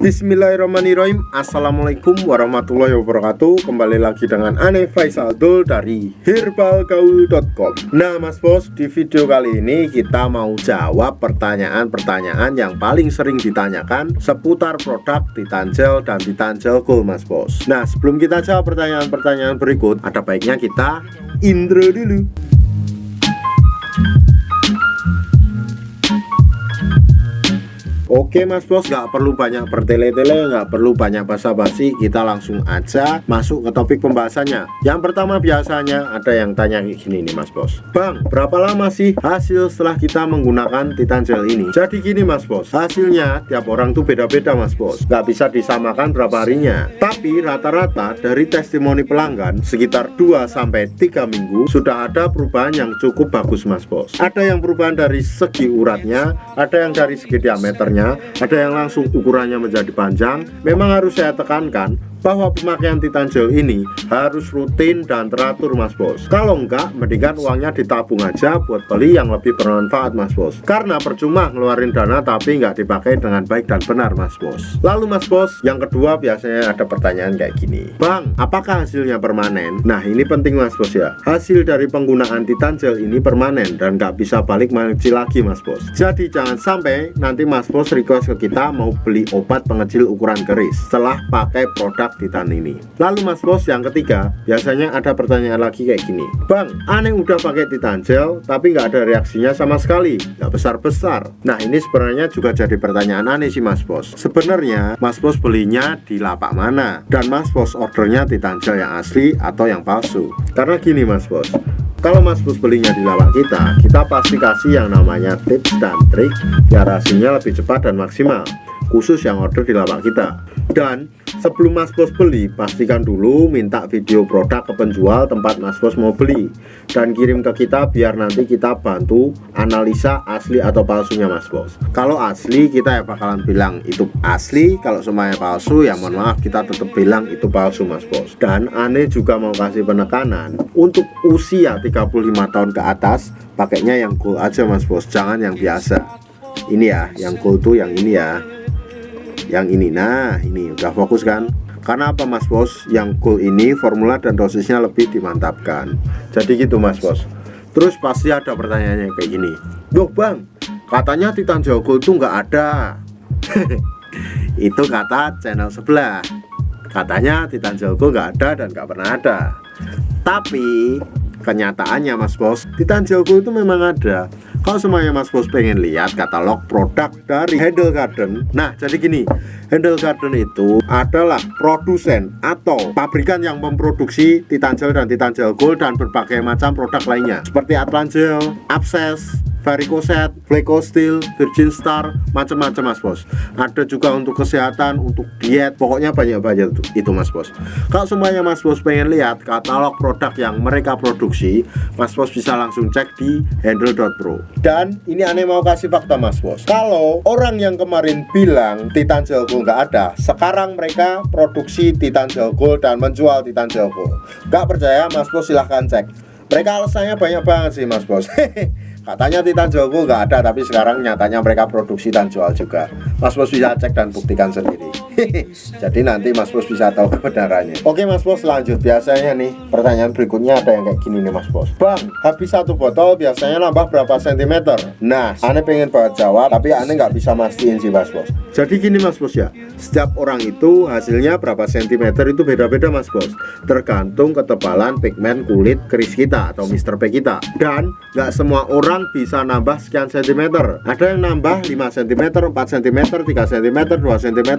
Bismillahirrahmanirrahim. Assalamualaikum warahmatullahi wabarakatuh. Kembali lagi dengan Ane Faisal Dul dari herbalgaul.com. Nah Mas Bos, di video kali ini kita mau jawab pertanyaan-pertanyaan yang paling sering ditanyakan seputar produk Titan Gel dan Titan Gel Gold Mas Bos. Nah sebelum kita jawab pertanyaan-pertanyaan berikut, ada baiknya kita intro dulu. Oke Mas Bos, gak perlu banyak bertele-tele, gak perlu banyak basa-basi, kita langsung aja masuk ke topik pembahasannya. Yang pertama biasanya ada yang tanya kayak gini nih Mas Bos, Bang, berapa lama sih hasil setelah kita menggunakan Titan Gel ini? Jadi gini Mas Bos, hasilnya tiap orang tuh beda-beda Mas Bos, gak bisa disamakan berapa harinya. Tapi rata-rata dari testimoni pelanggan sekitar 2-3 minggu sudah ada perubahan yang cukup bagus Mas Bos. Ada yang perubahan dari segi uratnya, ada yang dari segi diameternya, ada yang langsung ukurannya menjadi panjang. Memang harus saya tekankan bahwa pemakaian Titan Gel ini harus rutin dan teratur Mas Bos. Kalau enggak, mendingan uangnya ditabung aja buat beli yang lebih bermanfaat Mas Bos. Karena percuma ngeluarin dana tapi nggak dipakai dengan baik dan benar Mas Bos. Lalu Mas Bos, yang kedua biasanya ada pertanyaan kayak gini, Bang, apakah hasilnya permanen? Nah ini penting Mas Bos ya, hasil dari penggunaan Titan Gel ini permanen dan nggak bisa balik mengecil lagi Mas Bos. Jadi jangan sampai nanti Mas Bos request ke kita mau beli obat pengecil ukuran keris setelah pakai produk Titan ini. Lalu Mas Bos, yang ketiga biasanya ada pertanyaan lagi kayak gini, Bang, aneh udah pakai Titan Gel tapi nggak ada reaksinya sama sekali, nggak besar-besar. Nah ini sebenarnya juga jadi pertanyaan aneh sih Mas Bos. Sebenarnya Mas Bos belinya di lapak mana dan Mas Bos ordernya Titan Gel yang asli atau yang palsu? Karena gini Mas Bos, kalau Mas Bos belinya di lapak kita pasti kasih yang namanya tips dan trik biar hasilnya lebih cepat dan maksimal, khusus yang order di lapak kita. Dan sebelum Mas Bos beli, pastikan dulu minta video produk ke penjual tempat Mas Bos mau beli dan kirim ke kita biar nanti kita bantu analisa asli atau palsunya Mas Bos. Kalau asli kita ya bakalan bilang itu asli, kalau semuanya palsu ya mohon maaf kita tetap bilang itu palsu Mas Bos. Dan aneh juga mau kasih penekanan untuk usia 35 tahun ke atas pakainya yang gold aja Mas Bos, jangan yang biasa. Ini ya, yang gold tuh yang ini ya, yang ini. Nah ini udah fokus kan? Karena apa Mas Bos, yang gold ini formula dan dosisnya lebih dimantapkan. Jadi gitu Mas Bos. Terus pasti ada pertanyaannya kayak gini, Duh Bang, katanya Titan Gel Gold tuh nggak ada. Itu kata channel sebelah, katanya Titan Gel Gold nggak ada dan nggak pernah ada. Tapi kenyataannya Mas Bos, Titan Gel Gold itu memang ada. Kalau semuanya Mas Bos pengen lihat katalog produk dari Handle Garden, nah jadi gini, Handle Garden itu adalah produsen atau pabrikan yang memproduksi Titan Gel dan Titan Gel Gold dan berbagai macam produk lainnya seperti Atlan Gel, Abscess, Varicocet, Flecosteel, Virgin Star, macam-macam Mas Bos. Ada juga untuk kesehatan, untuk diet, pokoknya banyak-banyak itu Mas Bos. Kalau semuanya Mas Bos pengen lihat katalog produk yang mereka produksi, Mas Bos bisa langsung cek di handle.pro. Dan ini aneh mau kasih fakta Mas Bos, kalau orang yang kemarin bilang Titan Gel Gold nggak ada, sekarang mereka produksi Titan Gel Gold dan menjual Titan Gel Gold. Gak percaya Mas Bos silahkan cek. Mereka alasannya banyak banget sih Mas Bos. Katanya Titan Gel Gold nggak ada, tapi sekarang nyatanya mereka produksi dan jual juga. Mas Bos bisa cek dan buktikan sendiri. Jadi nanti Mas Bos bisa tahu kebenarannya. Oke Mas Bos, lanjut. Biasanya nih pertanyaan berikutnya ada yang kayak gini nih Mas Bos, Bang, habis satu botol biasanya nambah berapa sentimeter? Nah aneh pengen banget jawab, tapi aneh nggak bisa mastiin sih Mas Bos. Jadi gini Mas Bos ya, setiap orang itu hasilnya berapa sentimeter itu beda-beda Mas Bos, tergantung ketebalan pigmen kulit keris kita atau Mr. P kita. Dan nggak semua orang bisa nambah sekian sentimeter. Ada yang nambah 5 cm, 4 cm, 3 cm, 2 cm,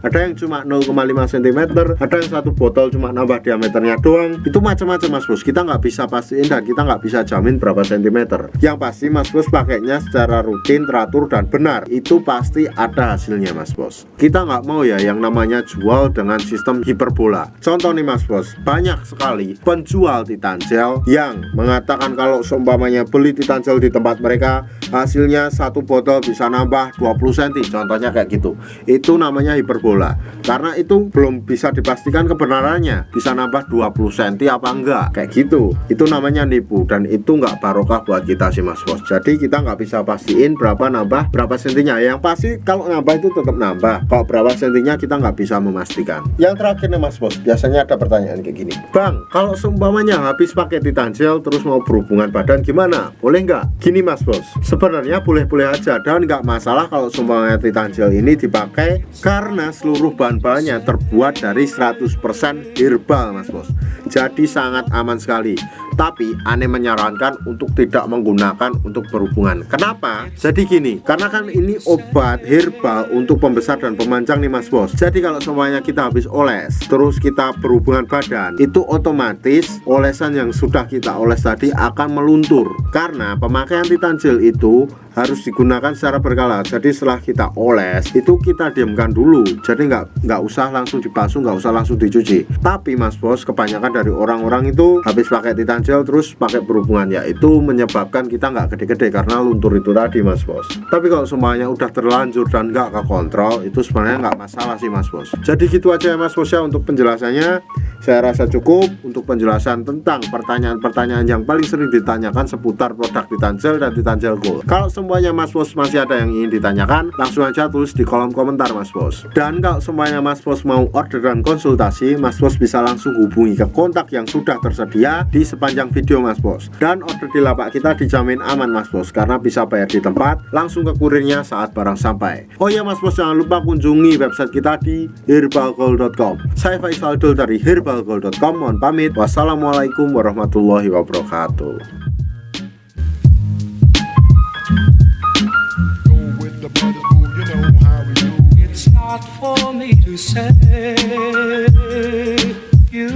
ada yang cuma 0,5 cm, ada yang satu botol cuma nambah diameternya doang. Itu macam-macam Mas Bos, kita nggak bisa pastiin dan kita nggak bisa jamin berapa sentimeter. Yang pasti Mas Bos pakainya secara rutin, teratur dan benar, itu pasti ada hasilnya Mas Bos. Kita nggak mau ya yang namanya jual dengan sistem hiperbola. Contoh nih Mas Bos, banyak sekali penjual Titan Gel yang mengatakan kalau seumpamanya beli Titan Gel di tempat mereka hasilnya satu botol bisa nambah 20 cm, contohnya kayak gitu. Itu namanya hiperbola, karena itu belum bisa dipastikan kebenarannya bisa nambah 20 cm apa enggak, kayak gitu. Itu namanya nipu dan itu nggak barokah buat kita sih Mas Bos. Jadi kita nggak bisa pastiin berapa nambah berapa sentinya. Yang pasti kalau nambah itu itu tetap nambah. Kalau berapa sentinya kita nggak bisa memastikan. Yang terakhir nih Mas Bos, biasanya ada pertanyaan kayak gini, Bang, kalau seumpamanya habis pakai Titan Gel terus mau berhubungan badan gimana? Boleh nggak? Gini Mas Bos, sebenarnya boleh-boleh aja dan nggak masalah kalau seumpamanya Titan Gel ini dipakai, karena seluruh bahan-bahannya terbuat dari 100% herbal Mas Bos. Jadi sangat aman sekali. Tapi Ane menyarankan untuk tidak menggunakan untuk berhubungan. Kenapa? Jadi gini, karena kan ini obat herbal untuk pembesar dan pemancang nih Mas Bos. Jadi kalau semuanya kita habis oles terus kita berhubungan badan, itu otomatis olesan yang sudah kita oles tadi akan meluntur. Karena pemakaian Titan Gel itu harus digunakan secara berkala. Jadi setelah kita oles itu kita diamkan dulu. Jadi nggak usah langsung dibasuh, nggak usah langsung dicuci. Tapi Mas Bos, kebanyakan dari orang-orang itu habis pakai Titan Gel terus pakai berhubungan, ya itu menyebabkan kita nggak gede-gede karena luntur itu tadi Mas Bos. Tapi kalau semuanya udah terlanjur dan nggak kekontrol, itu sebenarnya nggak masalah sih Mas Bos. Jadi gitu aja ya Mas Bos ya untuk penjelasannya. Saya rasa cukup untuk penjelasan tentang pertanyaan-pertanyaan yang paling sering ditanyakan seputar produk Titan Gel dan Titan Gel Gold. Kalau semuanya Mas Bos masih ada yang ingin ditanyakan, langsung aja tulis di kolom komentar Mas Bos. Dan kalau semuanya Mas Bos mau order dan konsultasi, Mas Bos bisa langsung hubungi ke kontak yang sudah tersedia di sepanjang video Mas Bos. Dan order di lapak kita dijamin aman Mas Bos, karena bisa bayar di tempat, langsung ke kurirnya saat barang sampai. Oh ya Mas Bos, jangan lupa kunjungi website kita di herbalgold.com. Saya Faisal Dul dari herbalgold.com. Mohon pamit. Wassalamualaikum warahmatullahi wabarakatuh. It's not for me to say you